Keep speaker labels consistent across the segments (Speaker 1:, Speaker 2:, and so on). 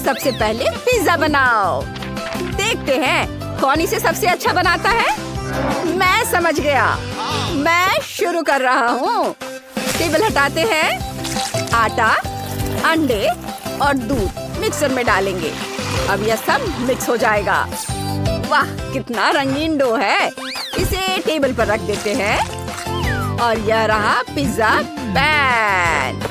Speaker 1: सबसे पहले पिज्जा बनाओ। देखते हैं कौन इसे सबसे अच्छा बनाता है। मैं समझ गया। मैं शुरू कर रहा हूँ। टेबल हटाते हैं। आटा, अंडे और दूध मिक्सर में डालेंगे। अब यह सब मिक्स हो जाएगा। वाह, कितना रंगीन डो है। इसे टेबल पर रख देते हैं। और यह रहा पिज्जा पैन।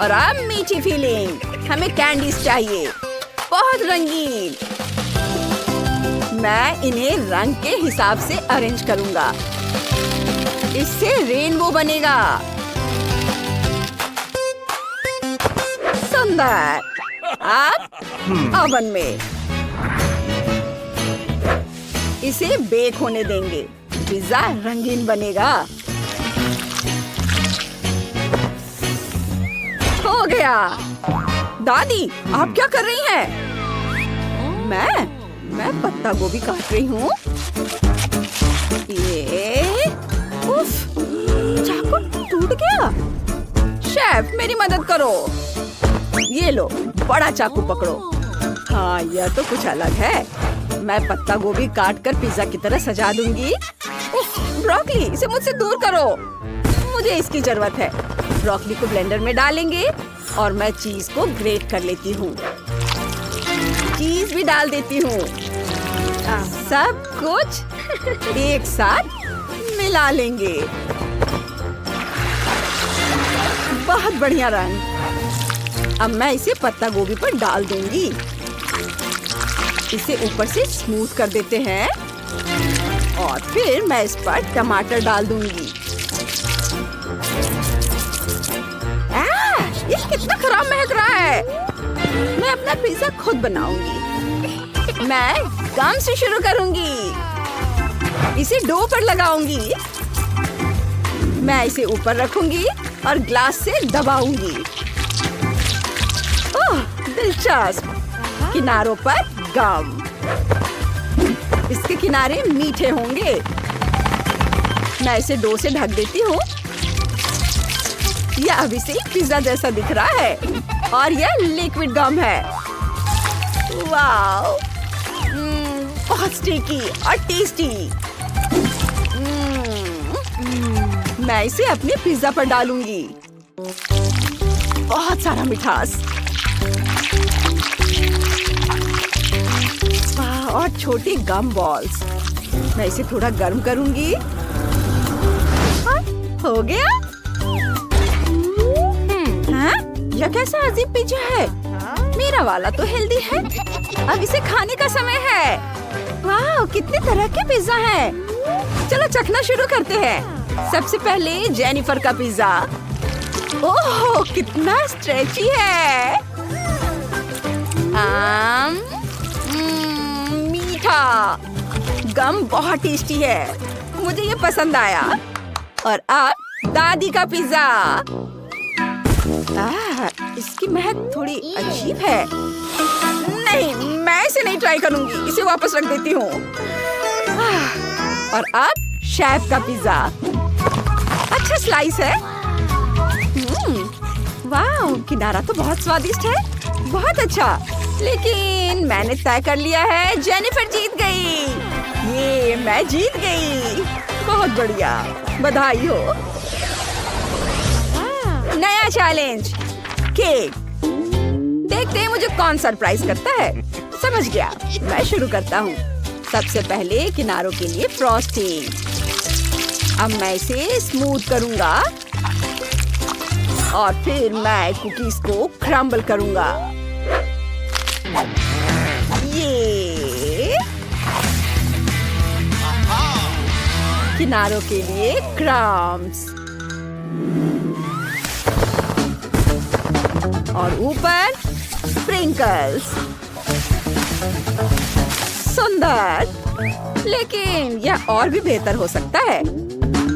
Speaker 1: और अब मीठी फीलिंग। हमें कैंडीज चाहिए, बहुत रंगीन। मैं इन्हें रंग के हिसाब से अरेंज करूंगा। इससे रेनबो बनेगा। सुंदर। अब ओवन में इसे बेक होने देंगे। पिज्जा रंगीन बनेगा। हो गया। दादी, आप क्या कर रही हैं? मैं पत्ता गोभी काट रही हूँ। ये उफ, चाकू टूट गया। शेफ, मेरी मदद करो। ये लो, बड़ा चाकू पकड़ो। हाँ, यह तो कुछ अलग है। मैं पत्ता गोभी काट कर पिज्जा की तरह सजा दूंगी। उफ, ब्रोकली, इसे मुझसे दूर करो। मुझे इसकी जरूरत है। ब्रोकली को ब्लेंडर में डालेंगे और मैं चीज को ग्रेट कर लेती हूँ। चीज भी डाल देती हूँ। सब कुछ एक साथ मिला लेंगे। बहुत बढ़िया रंग। अब मैं इसे पत्ता गोभी पर डाल दूंगी। इसे ऊपर से स्मूथ कर देते हैं और फिर मैं इस पर टमाटर डाल दूंगी। ये कितना खराब महक रहा है। मैं अपना पिज्जा खुद बनाऊंगी। मैं गम से शुरू करूंगी। इसे डो पर लगाऊंगी। मैं इसे ऊपर रखूंगी और ग्लास से दबाऊंगी। ओह, दिलचस्प। किनारों पर गम। इसके किनारे मीठे होंगे। मैं इसे डो से ढक देती हूँ। यह अभी से ही पिज्जा जैसा दिख रहा है और यह लिक्विड गम है। वाओ, बहुत स्टिकी और टेस्टी। मैं इसे अपने पिज्जा पर डालूंगी। बहुत सारा मिठास। और छोटी गम बॉल्स। मैं इसे थोड़ा गर्म करूंगी। हो गया। यह कैसा अजीब पिज्जा है। मेरा वाला तो हेल्दी है। अब इसे खाने का समय है। वाह, कितने तरह के पिज्जा हैं। चलो चखना शुरू करते हैं। सबसे पहले जेनिफर का पिज्जा। ओह, कितना स्ट्रेची है। मीठा। गम बहुत टेस्टी है। मुझे ये पसंद आया। और अब दादी का पिज्जा। इसकी महक थोड़ी अजीब है। नहीं, मैं इसे नहीं ट्राई करूंगी। इसे वापस रख देती हूँ। और अब शेफ का पिज्जा। अच्छा स्लाइस है। वाह, किनारा तो बहुत स्वादिष्ट है। बहुत अच्छा। लेकिन मैंने तय कर लिया है, जेनिफर जीत गई। ये मैं जीत गई। बहुत बढ़िया, बधाई हो। नया चैलेंज, केक। देखते हैं मुझे कौन सरप्राइज करता है। समझ गया। मैं शुरू करता हूँ। सबसे पहले किनारों के लिए फ्रॉस्टिंग। अब मैं इसे स्मूथ करूंगा और फिर मैं कुकीज को क्रम्बल करूंगा। ये किनारों के लिए क्रम्स और ऊपर स्प्रिंकल्स। सुंदर। लेकिन यह और भी बेहतर हो सकता है।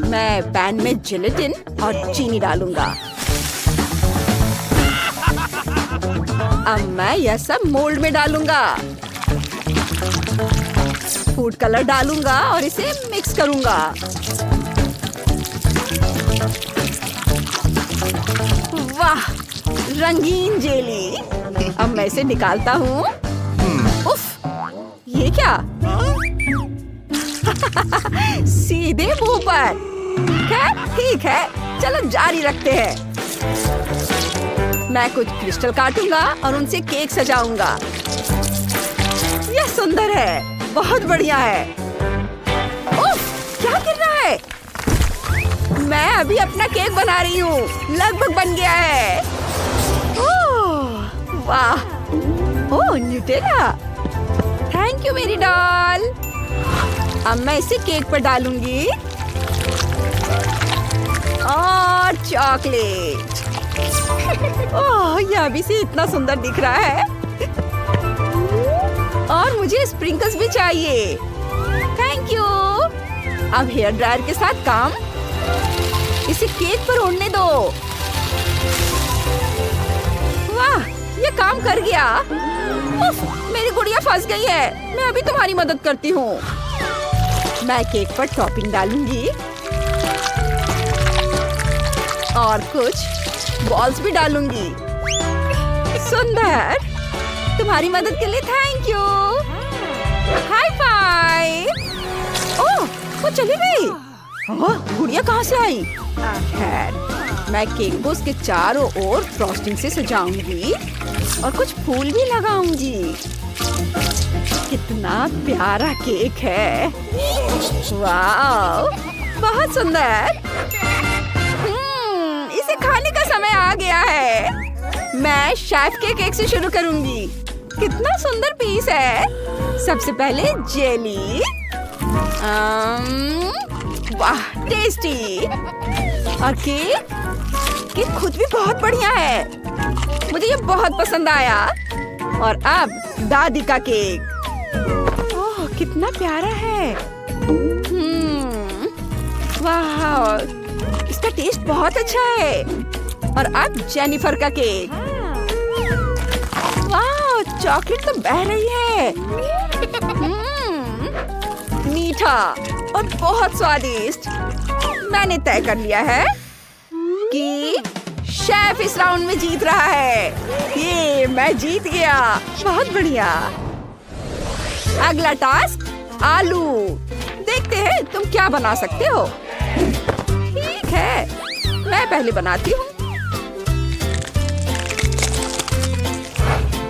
Speaker 1: मैं पैन में जेलेटिन और चीनी डालूंगा। अब मैं यह सब मोल्ड में डालूंगा। फूड कलर डालूंगा और इसे मिक्स करूंगा। वाह, रंगीन जेली। अब मैं इसे निकालता हूँ। उफ, ये क्या? सीधे मुंह पर। खैर ठीक है, चलो जारी रखते हैं। मैं कुछ क्रिस्टल काटूंगा और उनसे केक सजाऊंगा। यह सुंदर है, बहुत बढ़िया है। ओह, क्या गिर रहा है? मैं अभी अपना केक बना रही हूँ, लगभग बन गया है। ओह, वाह! ओह, न्यूटेला। थैंक यू मेरी डॉल। अब मैं इसे केक पर डालूंगी और चॉकलेट। ओह, यह अभी से इतना सुंदर दिख रहा है। और मुझे स्प्रिंकल्स भी चाहिए। Thank you. अब हेयर ड्रायर के साथ काम। इसे केक पर ओढ़ने दो। वाह, ये काम कर गया। उफ, मेरी गुड़िया फंस गई है। मैं अभी तुम्हारी मदद करती हूँ। मैं केक पर टॉपिंग डालूंगी और कुछ बॉल्स भी डालूंगी। सुंदर, तुम्हारी मदद के लिए thank you. High five. Oh, वो चली गई। ओह, गुड़िया कहाँ से आई? खैर, मैं केक को उसके चारों ओर फ्रॉस्टिंग से सजाऊंगी और कुछ फूल भी लगाऊंगी। कितना प्यारा केक है। वाह, बहुत सुंदर। इसे खाने का समय आ गया है। मैं शेफ के केक से शुरू करूंगी। कितना सुंदर पीस है। सबसे पहले जेली। वाह, टेस्टी। और केक खुद भी बहुत बढ़िया है। मुझे ये बहुत पसंद आया। और अब दादी का केक। ओह, कितना प्यारा है। वाह, इसका टेस्ट बहुत अच्छा है। और अब जेनिफर का केक। वाह, चॉकलेट तो बह रही है। मीठा और बहुत स्वादिष्ट। मैंने तय कर लिया है कि शेफ इस राउंड में जीत रहा है। ये मैं जीत गया। बहुत बढ़िया। अगला टास्क, आलू। देखते हैं तुम क्या बना सकते हो। ठीक है, मैं पहले बनाती हूँ।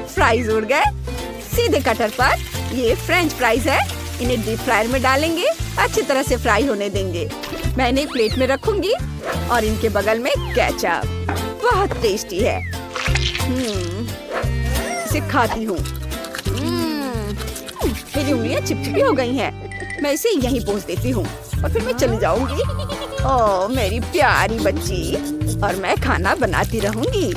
Speaker 1: फ्राइज उड़ गए। सीधे कटर पर। ये फ्रेंच फ्राइज है। इन्हें डीप फ्रायर में डालेंगे। अच्छी तरह से फ्राई होने देंगे। मैं इन्हें प्लेट में रखूंगी और इनके बगल में केचप। बहुत टेस्टी है। इसे खाती हूँ। मेरी उंगलियां चिपचिपी हो गई हैं। मैं इसे यहीं पोंछ देती हूँ और फिर मैं चली जाऊंगी। ओह, मेरी प्यारी बच्ची। और मैं खाना बनाती रहूंगी।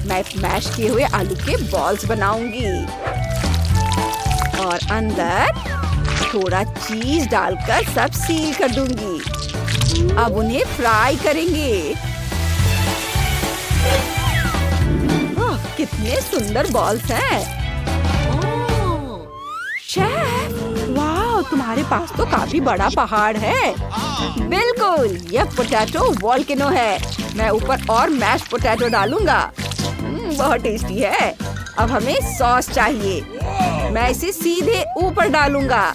Speaker 1: मैं मैश किए हुए आलू के बॉल्स बनाऊंगी और अंदर थोड़ा चीज डालकर सब सील कर दूंगी। अब उन्हें फ्राई करेंगे। कितने सुंदर बॉल्स हैं। शेफ, वाह, तुम्हारे पास तो काफी बड़ा पहाड़ है। बिल्कुल, यह पोटैटो वोल्केनो है। मैं ऊपर और मैश पोटैटो डालूंगा। बहुत टेस्टी है। अब हमें सॉस चाहिए। मैं इसे सीधे ऊपर डालूंगा।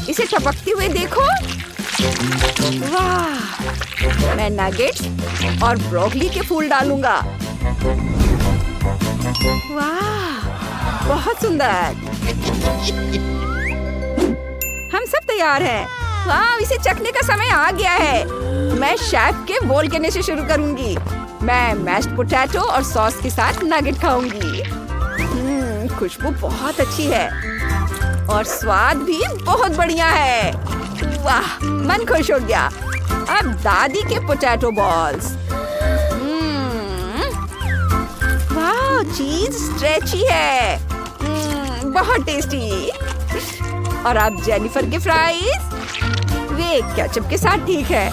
Speaker 1: इसे टपकते हुए देखो। वाह, मैं नगेट्स और ब्रोकली के फूल डालूंगा। वाह, बहुत सुंदर। हम सब तैयार हैं। वाह, इसे चखने का समय आ गया है। मैं शेफ के वोल्केनो से शुरू करूंगी। मैं मैश्ड पोटैटो और सॉस के साथ नगेट खाऊंगी। खुशबू बहुत अच्छी है और स्वाद भी बहुत बढ़िया है। वाह, मन खुश हो गया। अब दादी के पोटैटो बॉल्स। वाह, चीज स्ट्रेची है। बहुत टेस्टी। और अब जेनिफर के फ्राइज। वे केचप के साथ ठीक है,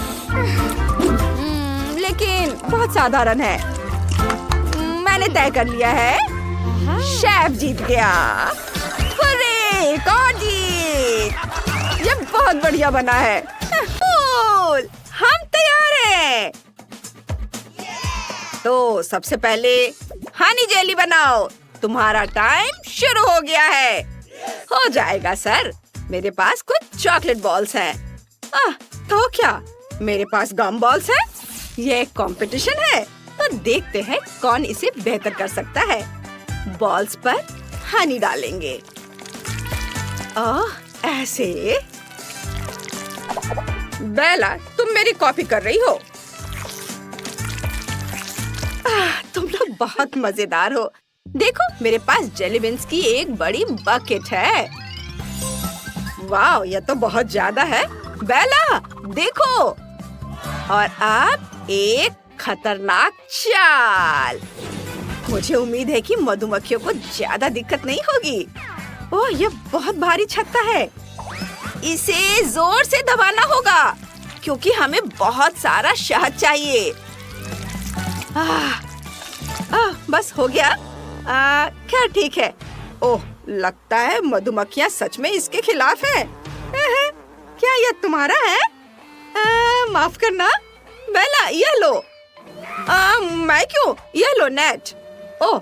Speaker 1: लेकिन बहुत साधारण है। मैंने तय कर लिया है, शेफ जीत गया। हुर्रे, कौन जीत? ये बहुत बढ़िया बना है। हम तैयार हैं। तो सबसे पहले हनी जेली बनाओ। तुम्हारा टाइम शुरू हो गया है। हो जाएगा सर। मेरे पास कुछ चॉकलेट बॉल्स हैं। तो क्या मेरे पास गम बॉल्स हैं? ये एक कंपटीशन है, तो देखते हैं कौन इसे बेहतर कर सकता है। बॉल्स पर हनी डालेंगे। ऐसे। बेला, तुम मेरी कॉपी कर रही हो। तुम लोग बहुत मजेदार हो। देखो, मेरे पास जेली बीन्स की एक बड़ी बकेट है। वाह, यह तो बहुत ज्यादा है। बेला, देखो। और अब एक खतरनाक चाल। मुझे उम्मीद है कि मधुमक्खियों को ज्यादा दिक्कत नहीं होगी। ओह, यह बहुत भारी छत्ता है। इसे जोर से दबाना होगा क्योंकि हमें बहुत सारा शहद चाहिए। बस हो गया। क्या ठीक है। ओह, लगता है मधुमक्खियाँ सच में इसके खिलाफ हैं। क्या यह तुम्हारा है? माफ करना। बेला, यह लो। मैं क्यों? यह लो नेट। ओह,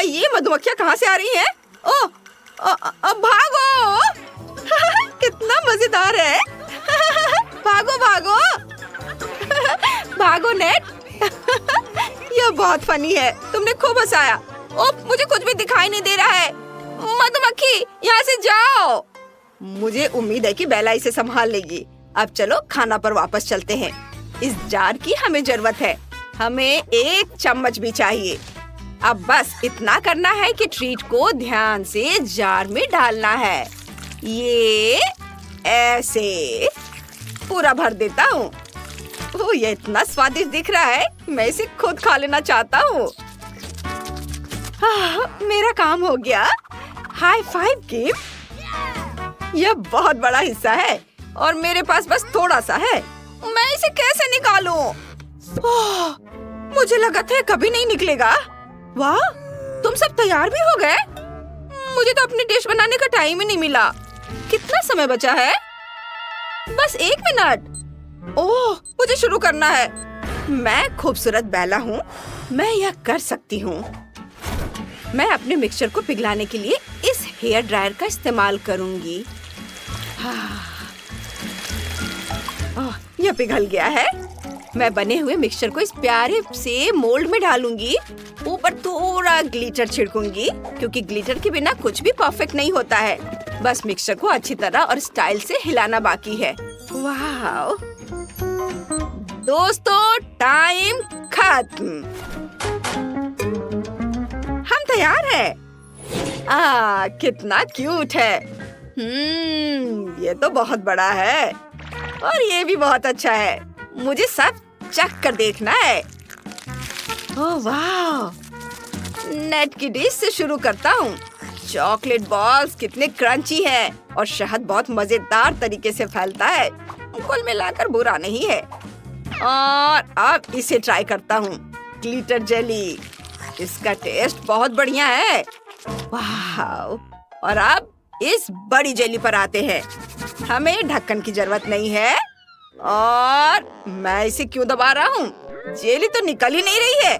Speaker 1: ये मधुमक्खियाँ कहाँ से आ रही हैं? ओह, भागो। कितना मजेदार है। भागो भागो। भागो नेट। यह बहुत फनी है। तुमने खूब हंसाया। ओह, मुझे कुछ भी दिखाई नहीं दे रहा है। मधुमक्खी, यहाँ से जाओ। मुझे उम्मीद है कि बेला इसे संभाल लेगी। अब चलो खाना पर वापस चलते हैं। इस जार की हमें जरूरत है। हमें एक चम्मच भी चाहिए। अब बस इतना करना है कि ट्रीट को ध्यान से जार में डालना है। ये ऐसे पूरा भर देता हूँ। ओह, ये इतना स्वादिष्ट दिख रहा है। मैं इसे खुद खा लेना चाहता हूँ। मेरा काम हो गया। हाई फाइव किम। यह बहुत बड़ा हिस्सा है और मेरे पास बस थोड़ा सा है। मैं इसे कैसे निकालूं? मुझे लगा था कभी नहीं निकलेगा। वाह, तुम सब तैयार भी हो गए? मुझे तो अपनी डिश बनाने का टाइम ही नहीं मिला। कितना समय बचा है? बस 1 मिनट। ओह, मुझे शुरू करना है। मैं खूबसूरत बेला हूँ। मैं यह कर सकती हूँ। मैं अपने मिक्सचर को पिघलाने के लिए इस हेयर ड्रायर का इस्तेमाल करूंगी। यह पिघल गया है। मैं बने हुए मिक्सचर को इस प्यारे से मोल्ड में डालूंगी। ऊपर थोड़ा ग्लिटर छिड़कूंगी क्योंकि ग्लिटर के बिना कुछ भी परफेक्ट नहीं होता है। बस मिक्सचर को अच्छी तरह और स्टाइल से हिलाना बाकी है। वाह दोस्तों, टाइम खत्म। हम तैयार हैं। कितना क्यूट है। ये तो बहुत बड़ा है और ये भी बहुत अच्छा है। मुझे सब चख कर देखना है। ओह वाह, नेट की डिश से शुरू करता हूँ। चॉकलेट बॉल्स कितने क्रंची हैं और शहद बहुत मजेदार तरीके से फैलता है। कुल मिलाकर बुरा नहीं है। और अब इसे ट्राई करता हूँ। ग्लिटर जेली, इसका टेस्ट बहुत बढ़िया है। वाह, और अब इस बड़ी जेली पर आते हैं। हमें ढक्कन की जरूरत नहीं है और मैं इसे क्यों दबा रहा हूँ? जेली तो निकल ही नहीं रही है,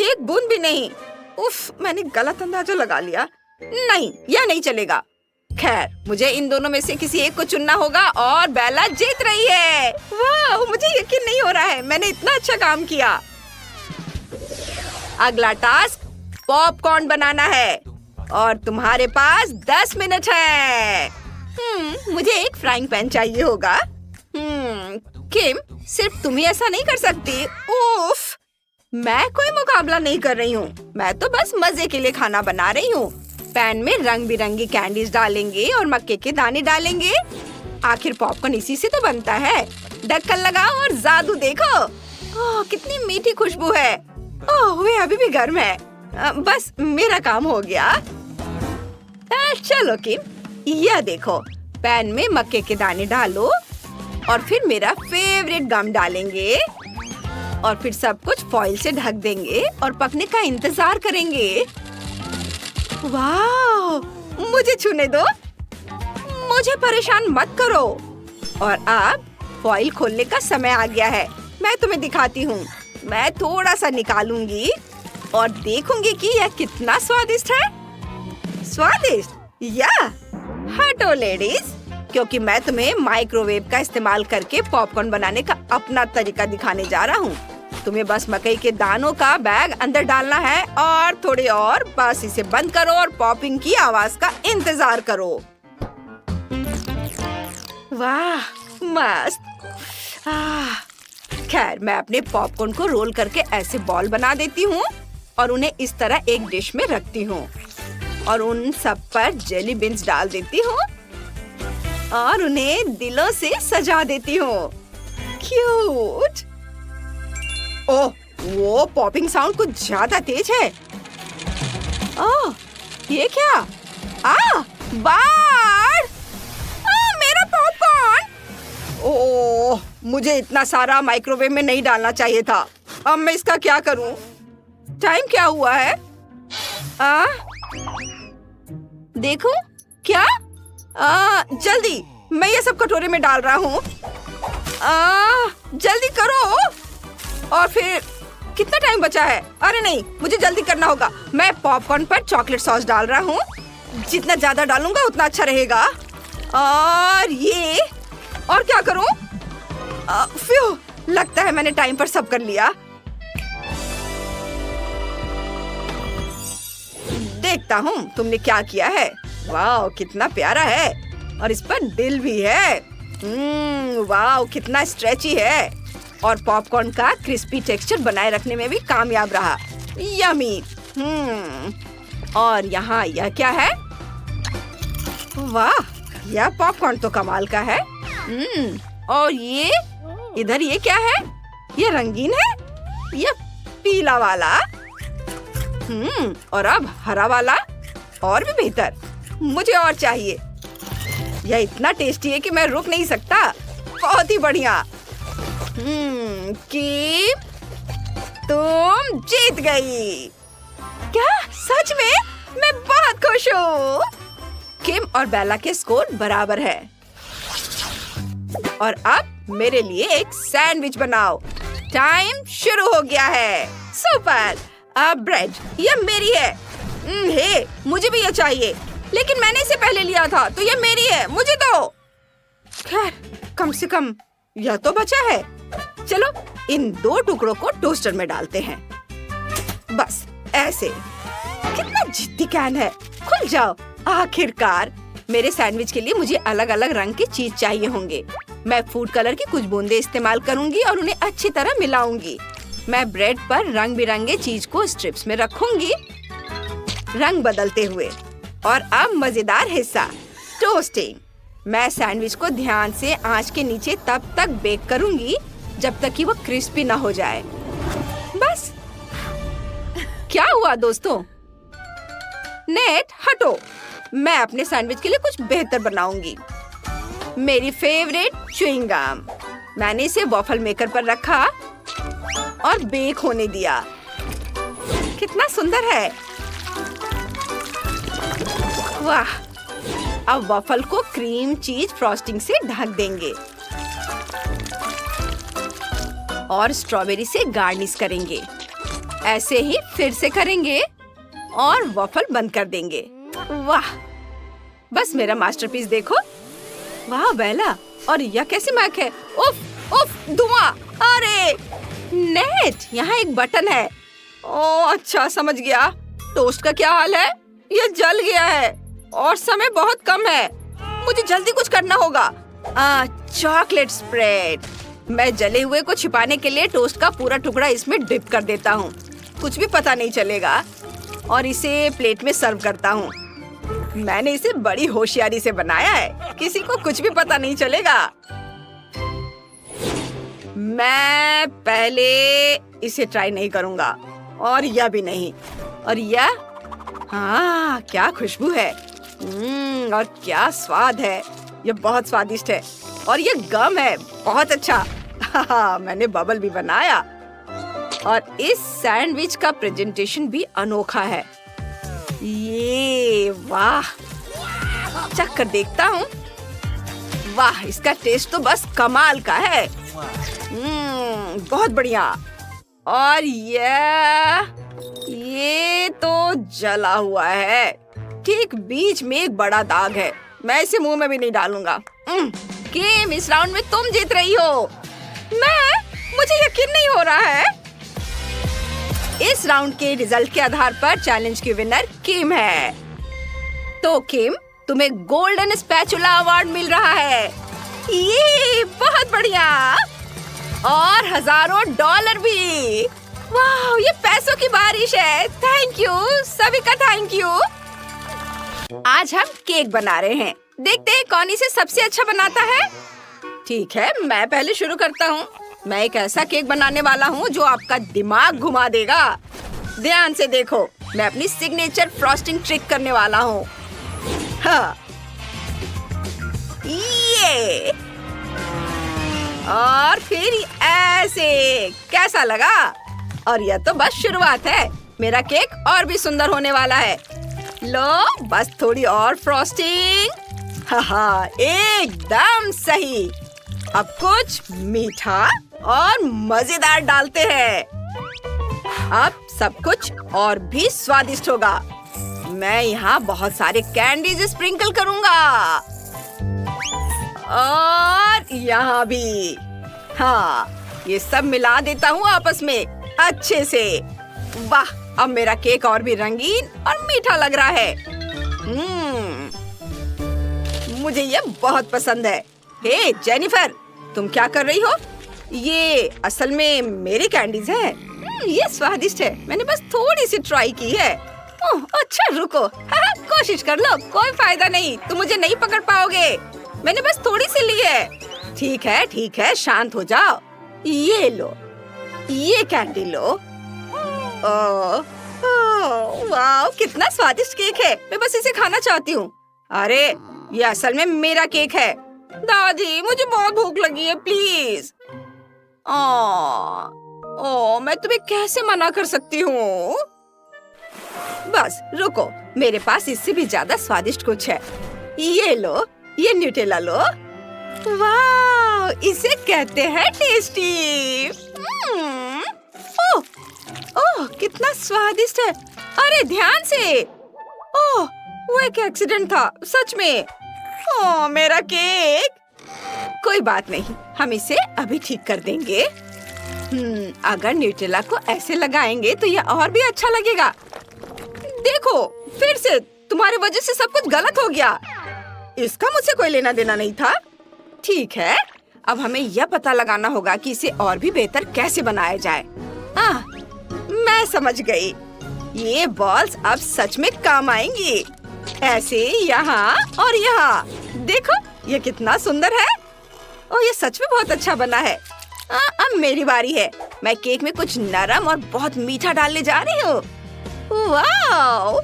Speaker 1: एक बूंद भी नहीं। उफ, मैंने गलत अंदाजा लगा लिया। नहीं, यह नहीं चलेगा। खैर, मुझे इन दोनों में से किसी एक को चुनना होगा और बेला जीत रही है। वाह, मुझे यकीन नहीं हो रहा है, मैंने इतना अच्छा काम किया। अगला टास्क पॉपकॉर्न बनाना है और तुम्हारे पास 10 मिनट है। मुझे एक फ्राइंग पैन चाहिए होगा। किम, सिर्फ तुम ही ऐसा नहीं कर सकती। उफ, मैं कोई मुकाबला नहीं कर रही हूँ। मैं तो बस मजे के लिए खाना बना रही हूँ। पैन में रंग बिरंगी कैंडीज डालेंगे और मक्के के दाने डालेंगे। आखिर पॉपकॉर्न इसी से तो बनता है। ढक्कन लगाओ और जादू देखो। ओह, कितनी मीठी खुशबू है। ओह, वे अभी भी गर्म है। बस मेरा काम हो गया। चलो किम, यह देखो, पैन में मक्के के दाने डालो और फिर मेरा फेवरेट गम डालेंगे और फिर सब कुछ फॉइल से ढक देंगे और पकने का इंतजार करेंगे। वाह, मुझे छूने दो, मुझे परेशान मत करो। और अब फॉइल खोलने का समय आ गया है। मैं तुम्हें दिखाती हूँ। मैं थोड़ा सा निकालूंगी और देखूंगी कि यह कितना स्वादिष्ट है। स्वादिष्ट या हटो लेडीज, क्योंकि मैं तुम्हें माइक्रोवेव का इस्तेमाल करके पॉपकॉर्न बनाने का अपना तरीका दिखाने जा रहा हूँ। तुम्हें बस मकई के दानों का बैग अंदर डालना है और थोड़े और, बस इसे बंद करो और पॉपिंग की आवाज का इंतजार करो। वाह मस्त। खैर, मैं अपने पॉपकॉर्न को रोल करके ऐसे बॉल बना देती हूँ और उन्हें इस तरह एक डिश में रखती हूँ और उन सब पर जेली बीन्स डाल देती हूँ और उन्हें दिलों से सजा देती हूँ। क्यूट। ओह, वो पॉपिंग साउंड कुछ ज्यादा तेज है। ओह, ये क्या? बाढ़! मेरा पॉपकॉर्न! ओह, मुझे इतना सारा माइक्रोवेव में नहीं डालना चाहिए था। अब मैं इसका क्या करूं? टाइम क्या हुआ है? देखूं? क्या? जल्दी, मैं ये सब कटोरे में डाल रहा हूँ। जल्दी करो। और फिर कितना टाइम बचा है? अरे नहीं, मुझे जल्दी करना होगा। मैं पॉपकॉर्न पर चॉकलेट सॉस डाल रहा हूँ। जितना ज्यादा डालूंगा उतना अच्छा रहेगा। और ये, और क्या करूँ? फ्यू, लगता है मैंने टाइम पर सब कर लिया। देखता हूँ तुमने क्या किया है। वाह, कितना प्यारा है और इस पर दिल भी है। वाह, कितना स्ट्रेची है और पॉपकॉर्न का क्रिस्पी टेक्सचर बनाए रखने में भी कामयाब रहा। यमी। और यहाँ यह क्या है? वाह, यह पॉपकॉर्न तो कमाल का है। और ये इधर ये क्या है? ये रंगीन है, ये पीला वाला। और अब हरा वाला, और भी बेहतर। मुझे और चाहिए। यह इतना टेस्टी है कि मैं रुक नहीं सकता। बहुत ही बढ़िया। कीप, तुम जीत गई। क्या? सच में? मैं बहुत खुश हूँ। किम और बेला के स्कोर बराबर है। और अब मेरे लिए एक सैंडविच बनाओ। टाइम शुरू हो गया है। सुपर। अब ब्रेड, ये मेरी है। हे, मुझे भी ये चाहिए, लेकिन मैंने इसे पहले लिया था, तो ये मेरी है। मुझे दो। खैर, कम से कम यह तो बचा है। चलो, इन दो टुकड़ों को टोस्टर में डालते हैं। बस ऐसे। कितना जिद्दी कैन है। खुल जाओ। आखिरकार। मेरे सैंडविच के लिए मुझे अलग अलग रंग के चीज चाहिए होंगे। मैं फूड कलर की कुछ बूंदे इस्तेमाल करूंगी और उन्हें अच्छी तरह मिलाऊंगी। मैं ब्रेड पर रंग बिरंगे चीज को स्ट्रिप्स में रखूंगी, रंग बदलते हुए। और अब मजेदार हिस्सा, टोस्टिंग। मैं सैंडविच को ध्यान से आंच के नीचे तब तक बेक करूंगी जब तक कि वो क्रिस्पी ना हो जाए। बस। क्या हुआ दोस्तों? नेट, हटो। मैं अपने सैंडविच के लिए कुछ बेहतर बनाऊंगी। मेरी फेवरेट च्युइंग गम। मैंने इसे वॉफल मेकर पर रखा और बेक होने दिया। कितना सुंदर है। वाह। अब वॉफल को क्रीम चीज फ्रॉस्टिंग से ढक देंगे और स्ट्रॉबेरी से गार्निश करेंगे। ऐसे ही फिर से करेंगे और वॉफल बंद कर देंगे। वाह, बस मेरा मास्टरपीस देखो। वाह बेला, और यह कैसी महक है। उफ उफ, धुआं। अरे नेट, यहाँ एक बटन है। ओह अच्छा, समझ गया। टोस्ट का क्या हाल है? यह जल गया है और समय बहुत कम है। मुझे जल्दी कुछ करना होगा। Chocolate spread. मैं जले हुए को छिपाने के लिए टोस्ट का पूरा टुकड़ा इसमें डिप कर देता हूँ। कुछ भी पता नहीं चलेगा और इसे प्लेट में सर्व करता हूँ। मैंने इसे बड़ी होशियारी से बनाया है। किसी को कुछ भी पता नहीं चलेगा। मैं पहले इसे ट्राई नहीं करूँगा और यह भी नहीं। और यह, हाँ, क्या खुशबू है। और क्या स्वाद है। यह बहुत स्वादिष्ट है और ये गम है। बहुत अच्छा। मैंने बबल भी बनाया और इस सैंडविच का प्रेजेंटेशन भी अनोखा है। ये वाह, चख कर देखता हूँ। वाह, इसका टेस्ट तो बस कमाल का है। बहुत बढ़िया। और ये तो जला हुआ है। ठीक बीच में एक बड़ा दाग है। मैं इसे मुंह में भी नहीं डालूंगा। किम, इस राउंड में तुम जीत रही हो। मुझे यकीन नहीं हो रहा है। इस राउंड के रिजल्ट के आधार पर चैलेंज की विनर किम है। तो किम, तुम्हें गोल्डन स्पैचुला अवार्ड मिल रहा है। ये बहुत बढ़िया। और हजारों डॉलर भी। वाह, ये पैसों की बारिश है। थैंक यू सभी का, थैंक यू। आज हम केक बना रहे हैं। देखते हैं कौन इसे सबसे अच्छा बनाता है। ठीक है, मैं पहले शुरू करता हूँ। मैं एक ऐसा केक बनाने वाला हूँ जो आपका दिमाग घुमा देगा। ध्यान से देखो, मैं अपनी सिग्नेचर फ्रॉस्टिंग ट्रिक करने वाला हूँ। हाँ, ये और फिर ऐसे। कैसा लगा? और यह तो बस शुरुआत है। मेरा केक और भी सुंदर होने वाला है। लो, बस थोड़ी और फ्रॉस्टिंग। हाँ, एकदम सही। अब कुछ मीठा और मजेदार डालते हैं। अब सब कुछ और भी स्वादिष्ट होगा। मैं यहाँ बहुत सारे कैंडीज स्प्रिंकल करूँगा। और यहाँ भी। हाँ, ये सब मिला देता हूँ आपस में अच्छे से। वाह, अब मेरा केक और भी रंगीन और मीठा लग रहा है। मुझे ये बहुत पसंद है। हे जेनिफर, तुम क्या कर रही हो? ये असल में मेरी कैंडीज है। ये स्वादिष्ट है। मैंने बस थोड़ी सी ट्राई की है। ओह, अच्छा रुको। हाँ, कोशिश कर लो, कोई फायदा नहीं। तुम मुझे नहीं पकड़ पाओगे। मैंने बस थोड़ी सी ली है। ठीक है, शांत हो जाओ। ये लो, ये कैंडी लो। वाह, कितना स्वादिष्ट केक है। मैं बस इसे खाना चाहती हूँ। अरे, ये असल में मेरा केक है। दादी, मुझे बहुत भूख लगी है, प्लीज। मैं तुम्हें कैसे मना कर सकती हूँ? बस रुको, मेरे पास इससे भी ज्यादा स्वादिष्ट कुछ है। ये लो, ये न्यूटेला लो। वाह, इसे कहते हैं टेस्टी। ओह, कितना स्वादिष्ट है। अरे ध्यान से। ओह, वो एक एक्सीडेंट था, सच में। ओह, मेरा केक। कोई बात नहीं, हम इसे अभी ठीक कर देंगे। अगर न्यूटेला को ऐसे लगाएंगे तो यह और भी अच्छा लगेगा। देखो, फिर से तुम्हारी वजह से सब कुछ गलत हो गया। इसका मुझसे कोई लेना देना नहीं था। ठीक है, अब हमें यह पता लगाना होगा कि इसे और भी बेहतर कैसे बनाया जाए। मैं समझ गई। ये बॉल्स अब सच में काम आएंगी। ऐसे यहाँ और यहाँ। देखो, ये कितना सुंदर है। ओह, ये सच में बहुत अच्छा बना है। अब मेरी बारी है। मैं केक में कुछ नरम और बहुत मीठा डालने जा रही हूँ। वाह!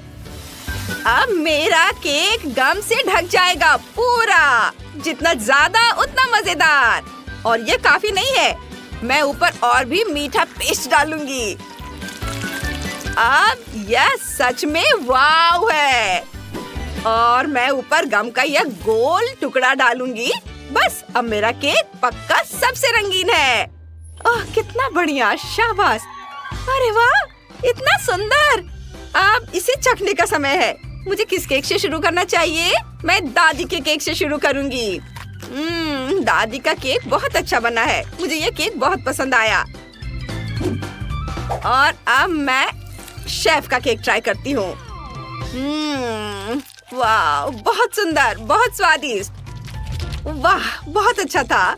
Speaker 1: अब मेरा केक गम से ढक जाएगा पूरा। जितना ज्यादा उतना मजेदार। और ये काफी नहीं है, मैं ऊपर और भी मीठा पेस्ट डालूंगी। अब यह सच में वाव है। और मैं ऊपर गम का यह गोल टुकड़ा डालूंगी। बस अब मेरा केक पक्का सबसे रंगीन है। ओह, कितना बढ़िया, शाबाश। अरे वाह, इतना सुंदर। अब इसे चखने का समय है। मुझे किस केक से शुरू करना चाहिए? मैं दादी के केक से शुरू करूंगी। दादी का केक बहुत अच्छा बना है। मुझे ये केक बहुत पसंद आया। और अब मैं शेफ का केक ट्राई करती हूँ। वाह, बहुत सुंदर, बहुत स्वादिष्ट। वाह, बहुत अच्छा था।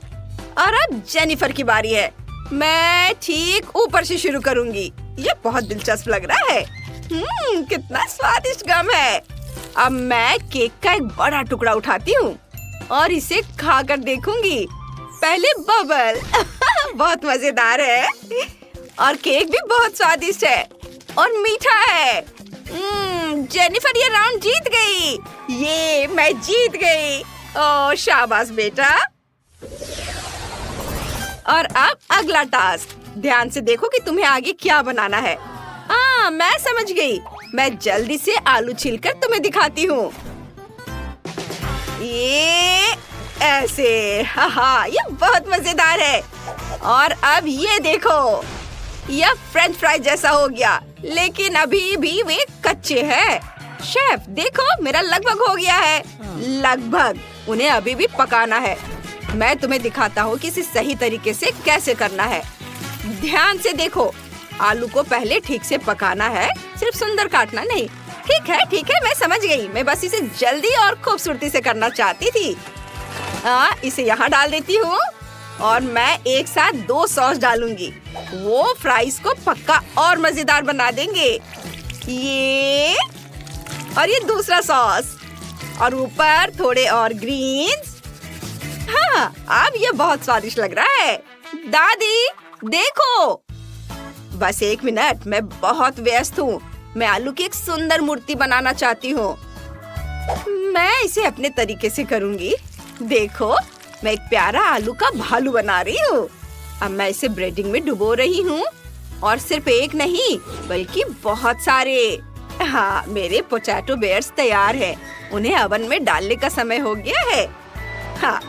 Speaker 1: और अब जेनिफर की बारी है। मैं ठीक ऊपर से शुरू करूंगी। ये बहुत दिलचस्प लग रहा है। कितना स्वादिष्ट गम है। अब मैं केक का एक बड़ा टुकड़ा उठाती हूँ और इसे खाकर देखूंगी। पहले बबल। बहुत मजेदार है। और केक भी बहुत स्वादिष्ट है और मीठा है। जेनिफर ये राउंड जीत गई। ये मैं जीत गई। ओह, शाबाश बेटा। और अब अगला टास्क। ध्यान से देखो कि तुम्हें आगे क्या बनाना है। मैं समझ गई। मैं जल्दी से आलू छीलकर तुम्हें दिखाती हूँ। ये ऐसे। हाँ, ये बहुत मजेदार है। और अब ये देखो, यह फ्रेंच फ्राई जैसा हो गया, लेकिन अभी भी वे कच्चे हैं। शेफ देखो, मेरा लगभग हो गया है। लगभग? उन्हें अभी भी पकाना है। मैं तुम्हें दिखाता हूँ कि इसे सही तरीके से कैसे करना है। ध्यान से देखो, आलू को पहले ठीक से पकाना है, सिर्फ सुंदर काटना नहीं। ठीक है, मैं समझ गई। मैं बस इसे जल्दी और खूबसूरती से करना चाहती थी। इसे यहाँ डाल देती हूँ और मैं एक साथ 2 सॉस डालूंगी। वो फ्राइज को पक्का और मजेदार बना देंगे। ये और ये दूसरा सॉस और ऊपर थोड़े और ग्रीन्स। हाँ, अब ये बहुत स्वादिष्ट लग रहा है। दादी देखो। बस 1 मिनट, मैं बहुत व्यस्त हूँ। मैं आलू की एक सुंदर मूर्ति बनाना चाहती हूँ। मैं इसे अपने तरीके से करूँगी। देखो, मैं एक प्यारा आलू का भालू बना रही हूँ। अब मैं इसे ब्रेडिंग में डुबो रही हूँ और सिर्फ एक नहीं बल्कि बहुत सारे। हाँ, मेरे पोटैटो बेयर्स तैयार हैं। उन्हें ओवन में डालने का समय हो गया है। हाँ।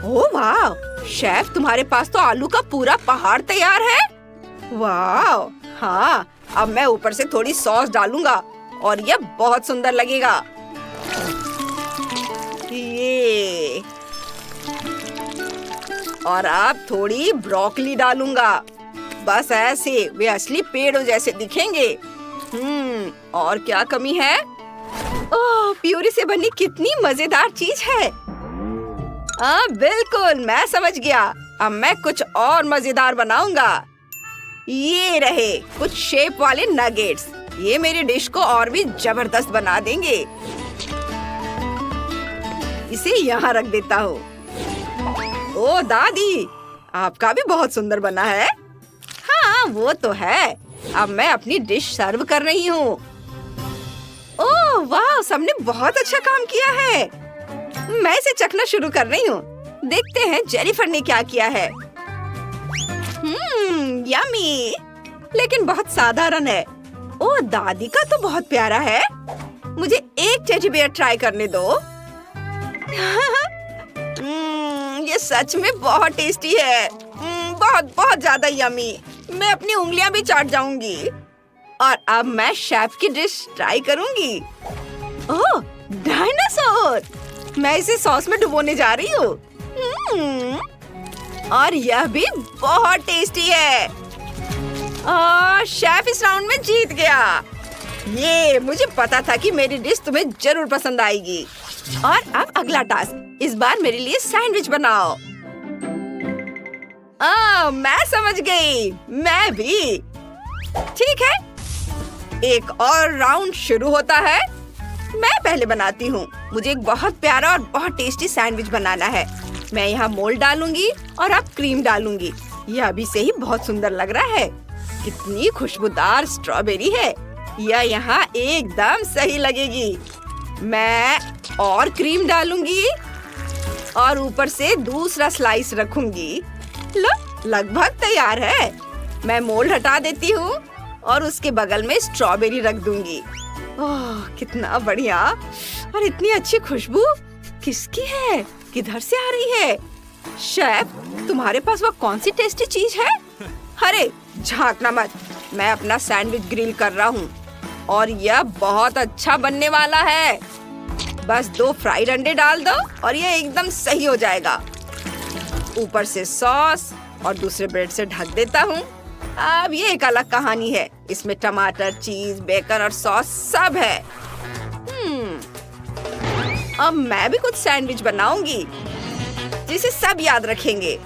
Speaker 1: ओह वाह, शेफ तुम्हारे पास तो आलू का पूरा पहाड़ तैयार है। वाह। हाँ, अब मैं ऊपर से थोड़ी सॉस डालूंगा और यह बहुत सुंदर लगेगा। ये और अब थोड़ी ब्रोकली डालूंगा। बस ऐसे वे असली पेड़ों जैसे दिखेंगे। और क्या कमी है? ओह, प्यूरी से बनी कितनी मजेदार चीज है। बिल्कुल, मैं समझ गया। अब मैं कुछ और मजेदार बनाऊंगा। ये रहे कुछ शेप वाले नगेट्स। ये मेरी डिश को और भी जबरदस्त बना देंगे। इसे यहाँ रख देता हूँ। ओ दादी, आपका भी बहुत सुंदर बना है। हाँ, वो तो है। अब मैं अपनी डिश सर्व कर रही हूँ। ओह वाह, सबने बहुत अच्छा काम किया है। मैं इसे चखना शुरू कर रही हूँ। देखते हैं जेनिफर ने क्या किया है। यम्मी, लेकिन बहुत साधारण है। ओह, दादी का तो बहुत प्यारा है। मुझे एक टेडी बेयर ट्राई करने दो। ये सच में बहुत टेस्टी है। बहुत बहुत ज्यादा यम्मी। मैं अपनी उंगलियां भी चाट जाऊंगी। और अब मैं शेफ की डिश ट्राई करूंगी। ओह, डायनासोर। मैं इसे सॉस में डुबोने जा रही हूँ। और यह भी बहुत टेस्टी है। शेफ इस राउंड में जीत गया। ये मुझे पता था कि मेरी डिश तुम्हें जरूर पसंद आएगी। और अब अगला टास्क, इस बार मेरे लिए सैंडविच बनाओ। मैं समझ गई। मैं भी। ठीक है, एक और राउंड शुरू होता है। मैं पहले बनाती हूँ। मुझे एक बहुत प्यारा और बहुत टेस्टी सैंडविच बनाना है। मैं यहाँ मोल्ड डालूंगी और अब क्रीम डालूंगी। यह अभी से ही बहुत सुंदर लग रहा है। कितनी खुशबूदार स्ट्रॉबेरी है। यह यहाँ एकदम सही लगेगी। मैं और क्रीम डालूंगी और ऊपर से दूसरा स्लाइस रखूंगी। लो, लगभग तैयार है। मैं मोल्ड हटा देती हूँ और उसके बगल में स्ट्रॉबेरी रख दूंगी। ओह, कितना बढ़िया। और इतनी अच्छी खुशबू किसकी है? किधर से आ रही है? शेफ, तुम्हारे पास वो कौन सी टेस्टी चीज है? अरे झांकना मत। मैं अपना सैंडविच ग्रिल कर रहा हूँ और यह बहुत अच्छा बनने वाला है। बस 2 फ्राइड अंडे डाल दो और यह एकदम सही हो जाएगा। ऊपर से सॉस और दूसरे ब्रेड से ढक देता हूँ। अब ये एक अलग कहानी है। इसमें टमाटर, चीज, बेकन और सॉस सब है। अब मैं भी कुछ सैंडविच बनाऊंगी जिसे सब याद रखेंगे।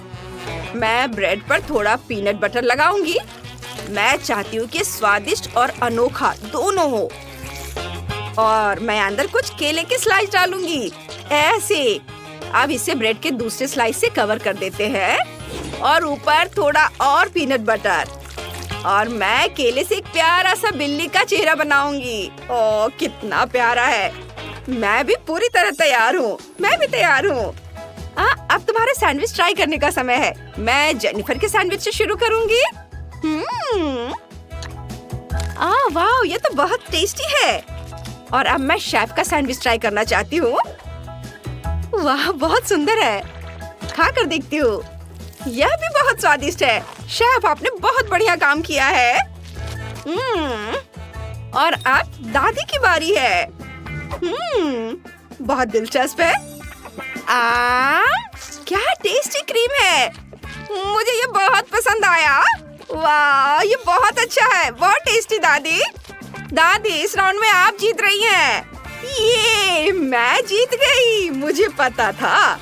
Speaker 1: मैं ब्रेड पर थोड़ा पीनट बटर लगाऊंगी। मैं चाहती हूँ कि स्वादिष्ट और अनोखा दोनों हो। और मैं अंदर कुछ केले के स्लाइस डालूंगी, ऐसे। अब इसे ब्रेड के दूसरे स्लाइस से कवर कर देते हैं और ऊपर थोड़ा और पीनट बटर। और मैं केले से एक प्यारा सा बिल्ली का चेहरा बनाऊंगी। ओह, कितना प्यारा है। मैं भी पूरी तरह तैयार हूँ। मैं भी तैयार हूँ। अब तुम्हारे सैंडविच ट्राई करने का समय है। मैं जेनिफर के सैंडविच से शुरू करूंगी। वाह, ये तो बहुत टेस्टी है। और अब मैं शेफ का सैंडविच ट्राई करना चाहती हूँ। वाह, बहुत सुंदर है। खा कर देखती हूँ। यह भी बहुत स्वादिष्ट है। शेफ, आपने बहुत बढ़िया काम किया है। और अब दादी की बारी है। बहुत दिलचस्प है। क्या टेस्टी क्रीम है। मुझे ये बहुत पसंद आया। वाह, ये बहुत अच्छा है। बहुत टेस्टी। दादी, इस राउंड में आप जीत रही हैं। ये मैं जीत गई। मुझे पता था